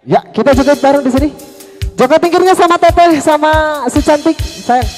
Ya, kita joget bareng di sini. Joget pinggirnya sama Teteh sama si cantik, sayang.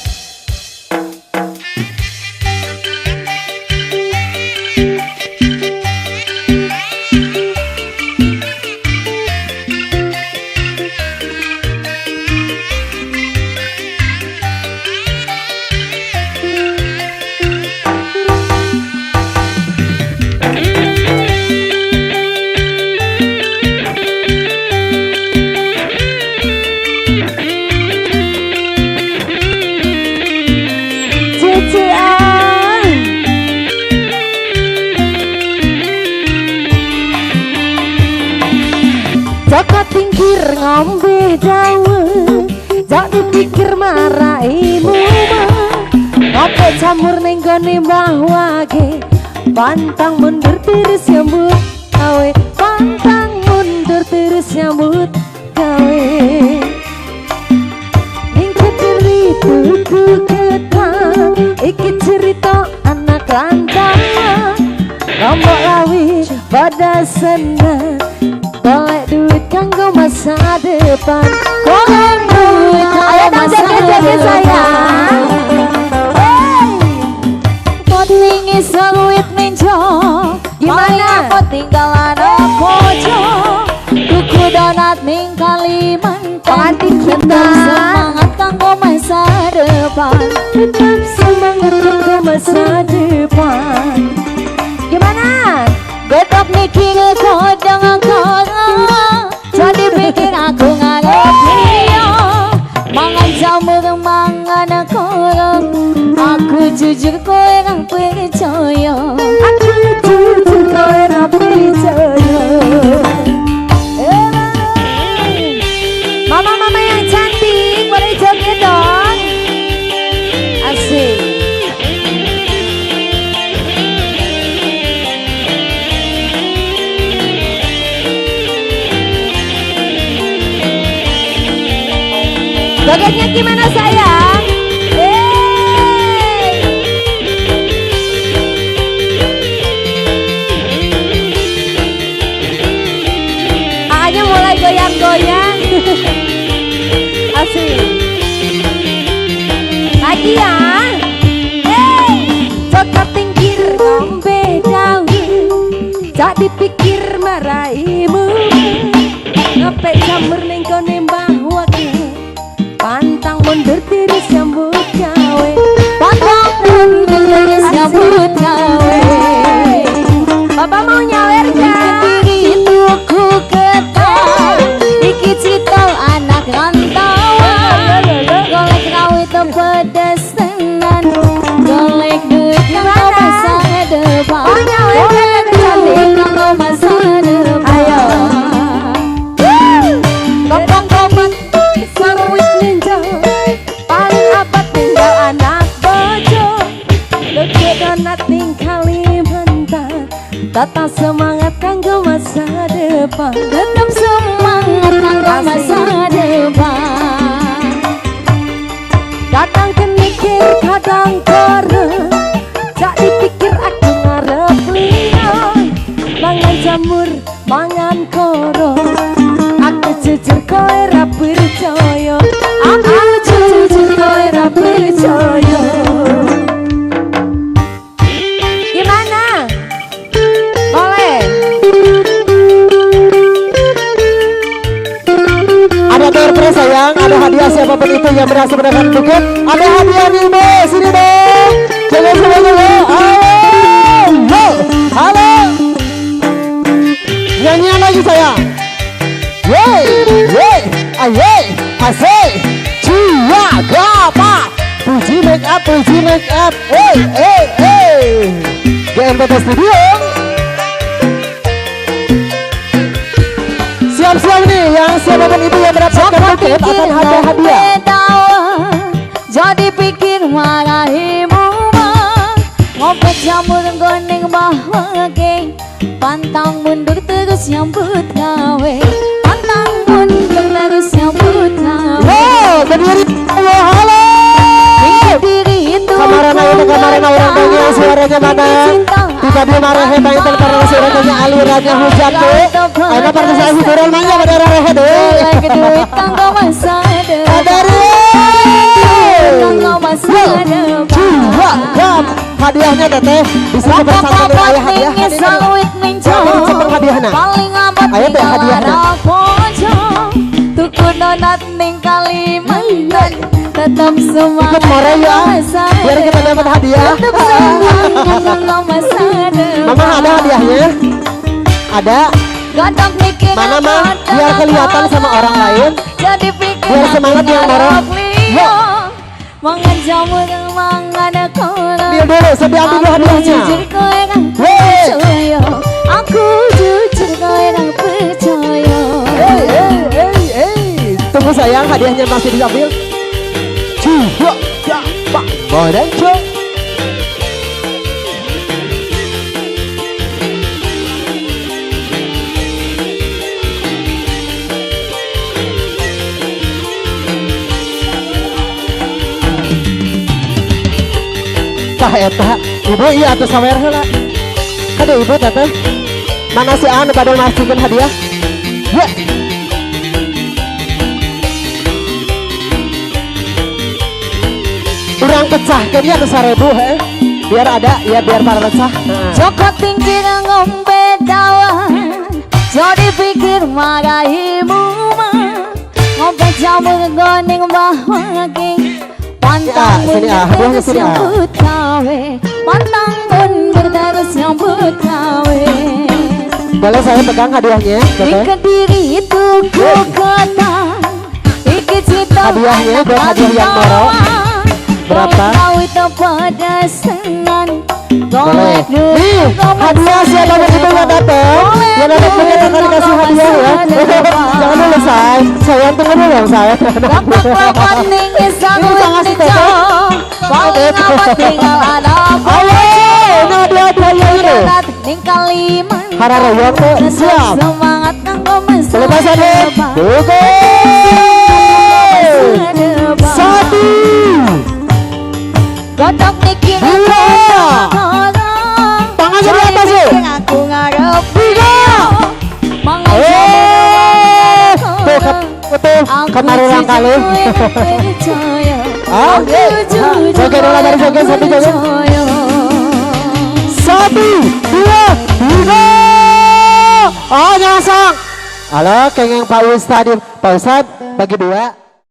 Jaka tingkir ngombe dawe, jak dipikir maraimu ngopo camur ning gone mbah wage, pantang mundur terus nyambut gawe, pantang mundur terus nyambut gawe. Ning kediri tuku ketang, iki cerita anak lantang, lombok lawi pada senang. Golek duit kanggo masa depan, golek duit kanggo masa depan sayang. Potingi sewit ninjo, gimana? Ketinggalan pojo, tuku donat ning Kalimantan. Tetap semangat kanggo masa depan, tetap semangat kanggo masa depan. Gimana? Betok mikir kodang-kodang, jadi bikin aku ngarep dia. Mangan jamur, mangan korong, aku jujur kowe nang percaya. Aku jujur kowe nang percaya. Mama-mama yang cantik, boleh joget dong. Asik. Jogetnya gimana sayang? Hanya mulai goyang-goyang. Asik. Lagi ya. Coklat tingkir ngombe dawe, jak dipikir maraimu ngepek jamur ning kone mbah wage, pantang mundur terus nyambut gawe, pantang mundur terus nyambut gawe. Bapak mau nyawer gak? Itu ku ketang, iki cerita anak rantauan, golek rawit pedes tenan, golek duit kanggo masa depan. Oh nyawer gak? Cantik kanggo masa depan. Ayo. Kopong-kopong sawit ninja, paling abad tinggal anak bojo, tuku donat ning Kalimantan. Tetap semangat kanggo masa depan, tetap semangat kanggo masa depan. Kadang kenikir, kadang koreng, jak dipikir aku ngarep liya. Mangan jamur, mangan korong, aku jujur kowe ra percaya. Aku jujur kowe ra percaya. Gimana? Boleh? Ada door sayang, ada hadiah siapapun itu yang berhasil mendapatkan buket. Ada hadiah nih Bo, sini Bo. Jangan semuanya Bo. Halo, halo. Nyanyian lagi sayang. Yeay, yeay, ayey, asik, cia, gapa, puji make up, GMTT Studio. Siap-siap nih, yang siapapun itu yang mendapatkan buket akan ada hadiah. Jadi pikir marahimu ngopek jamur goning mbah wage, pantang mundur terus nyambut gawe, pantang mundur terus nyambut gawe. Berdiri, halo. Diri itu kemarin orang banyak suaranya mana? Tiba-tiba marah hebat karena suaranya alirannya hujan tuh. Ayo partisipasi turun manja pada rehe deh. duit kanggo masa depan. Kanggo masa depan. Hadiahnya teteh bisa bersama dengan ayah hadiah. Hadiahnya. Paling abot Ayo teh hadiahnya. Tuku donat ning Kalimantan tetap semangat. Ikut more ya, biar kita dapat hadiah. Mama ada hadiahnya? Ada. Mana mah? Biar kelihatan sama orang lain. Biar semangat yang bareng. Mangan jamur mangan kola. Biar dulu, sambil ambil dulu hadiahnya. Aku jujur kau yang percaya. Tunggu sayang, hadiahnya masih diambil. Coba, coba, boleh coba. Tah eta, ibu iya atuh sawer heula. Kade ibu teteh. Mana si anu pada masukin hadiah? Ya. Urang pecahkeun ya 1000 biar ada ya biar para pecah. Cokot tinggi ngombe dawan. Jadi pikir marahimu mah. Ngombe jamur goning bahwagi. Pantang mundur sambut kawe. Pantang mundur terus sambut kawe. Boleh saya pegang hadiahnya? Di diri itu ku kata. Iki cita hadiahnya buat hadiah yang moro. Berapa? Kau itu pada senang. Boleh. Nih, hadiah siapa yang itu nggak datang? Yang dapat paket akan dikasih hadiah ya. Jangan dulu say, saya tunggu dulu yang saya. Ini sangat setuju. Paling amat tinggal ada. Ayo, ini hadiah ini. Hararayong tuh siap. Semangat kanggo masa Pelepasan nih. Tunggu. Satu. Godok mikir tangan di atas yuk. Aku ngarep tuh kemarin kali. Joget dulu dari joget satu joget. 1, 2, 3. Oh nyasang. Halo kengeng Pak Ustadz. Pak Ustadz bagi 2.